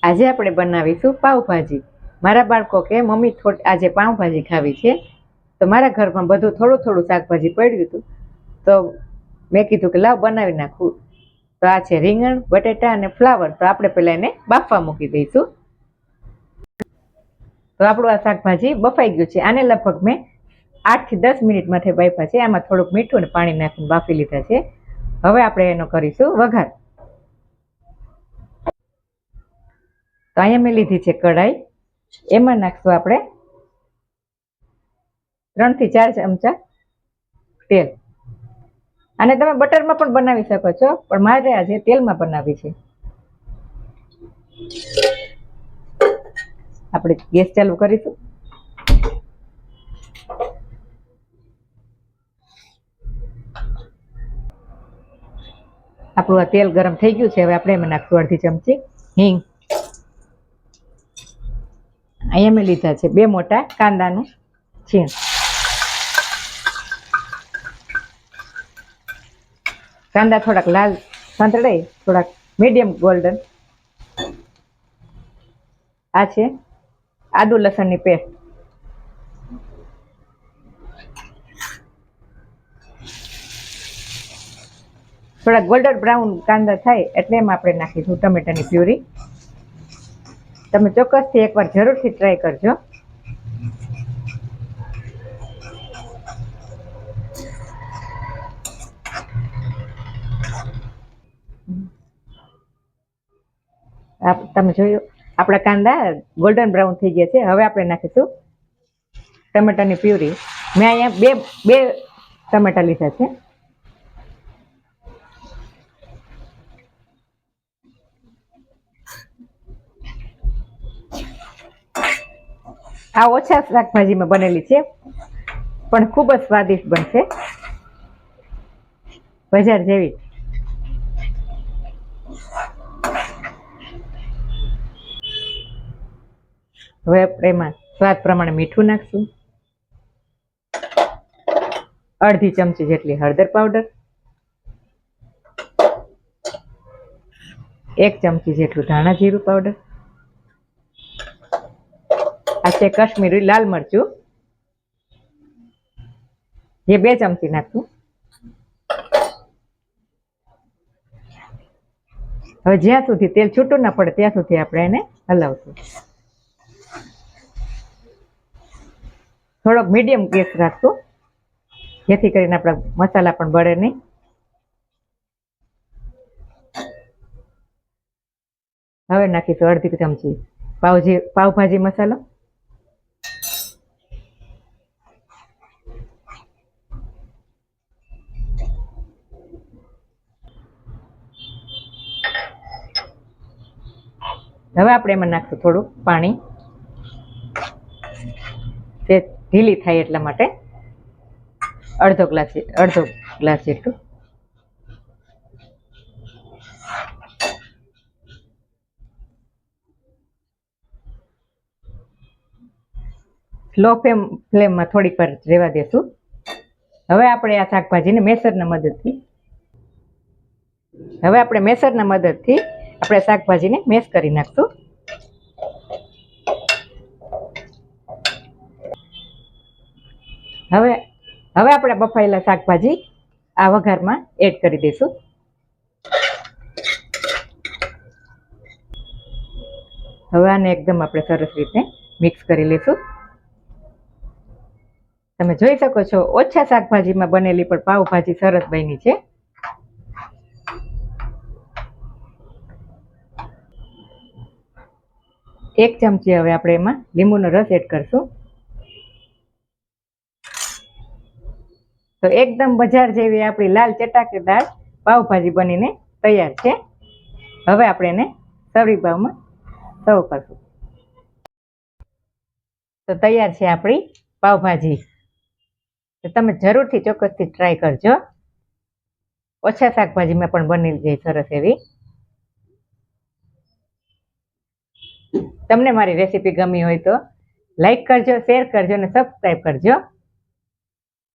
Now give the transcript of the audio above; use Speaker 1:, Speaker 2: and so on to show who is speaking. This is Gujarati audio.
Speaker 1: આજે આપણે બનાવીશું પાવભાજી. મારા બાળકો કે મમ્મી આજે પાવભાજી ખાવી છે, તો મારા ઘરમાં બધું થોડું થોડું શાકભાજી પડ્યું હતું, તો મેં કીધું કે લાવ બનાવી નાખું. તો આ છે રીંગણ, બટેટા અને ફ્લાવર. તો આપણે પહેલાં એને બાફવા મૂકી દઈશું. તો આપણું આ શાકભાજી બફાઈ ગયું છે. આને લગભગ મેં 8 થી 10 મિનિટમાંથી બાફ્યા છે. આમાં થોડુંક મીઠું અને પાણી નાખીને બાફી લીધા છે. હવે આપણે એનો કરીશું વઘાર. તો અહીંયા મેં લીધી છે કઢાઈ. એમાં નાખશું આપણે 3 થી 4 ચમચા તેલ. અને તમે બટરમાં પણ બનાવી શકો છો, પણ મારે આજે તેલમાં બનાવી છે. આપણે ગેસ ચાલુ કરીશું. આપણું આ તેલ ગરમ થઈ ગયું છે. હવે આપણે એમાં નાખશું અડધી ચમચી હિંગ. અહીંયા મેં લીધા છે 2 મોટા કાંદાનું છીણ. કાંદા થોડાક લાલ સંતળાઈ થોડાક મીડિયમ ગોલ્ડન. આ છે આદુ લસણની પેસ્ટ. થોડા ગોલ્ડન બ્રાઉન કાંદા થાય એટલે એમાં આપણે નાખીશું ટમેટાની પ્યુરી. તમે ચોક્કસથી એકવાર જરૂરથી ટ્રાય કરજો. તમે જોયું આપણા કાંદા ગોલ્ડન બ્રાઉન થઈ ગયા છે. હવે આપણે નાખીશું ટમેટાની પ્યુરી. મેં અહીંયા બે ટમેટા લીધા છે. આ ઓછા શાકભાજીમાં બનેલી છે, પણ ખૂબ જ સ્વાદિષ્ટ બનશે, બજાર જેવી. હવે આપણે એમાં સ્વાદ પ્રમાણે મીઠું નાખશું, અડધી ચમચી જેટલી હળદર પાવડર, 1 ચમચી જેટલું ધાણા જીરું પાવડર. આ છે કાશ્મીરી લાલ મરચું, જે 2 ચમચી નાખશું. હવે જ્યાં સુધી તેલ છૂટું ના પડે ત્યાં સુધી આપણે એને હલાવશું. થોડોક મીડિયમ ગેસ રાખશું, જેથી કરીને આપણા મસાલા પણ બળે નહીં. હવે નાખીશું અડધી ચમચી પાવભાજી મસાલો. હવે આપણે એમાં નાખશું થોડું પાણી, તે ઢીલી થાય એટલા માટે. અડધો ગ્લાસ જેટલું. સ્લો ફ્લેમમાં થોડીક વાર રહેવા દેશું. હવે આપણે આ શાકભાજીને મેસરના મદદથી આપણે શાકભાજીને મેશ કરી નાખશું. હવે આપણે બફાયેલા શાકભાજી આ વઘારમાં એડ કરી દઈશું. હવે આને એકદમ આપણે સરસ રીતે મિક્સ કરી લઈશું. તમે જોઈ શકો છો ઓછા શાકભાજીમાં બનેલી પણ પાવભાજી સરસ બની છે. એક ચમચી હવે આપણે એમાં લીંબુનો રસ એડ કરશું. તો એકદમ બજાર જેવી આપણી લાલ ચટાકેદાર પાવભાજી બનીને તૈયાર છે. હવે આપણે એને સર્વિંગ બાઉલમાં સર્વ કરશું. તો તૈયાર છે આપણી પાવભાજી. તો તમે જરૂરથી ચોક્કસથી ટ્રાય કરજો. ઓછા શાકભાજીમાં પણ બની જાય સરસ એવી. તમને મારી રેસીપી ગમી હોય તો લાઈક કરજો, શેર કરજો અને સબસ્ક્રાઈબ કરજો.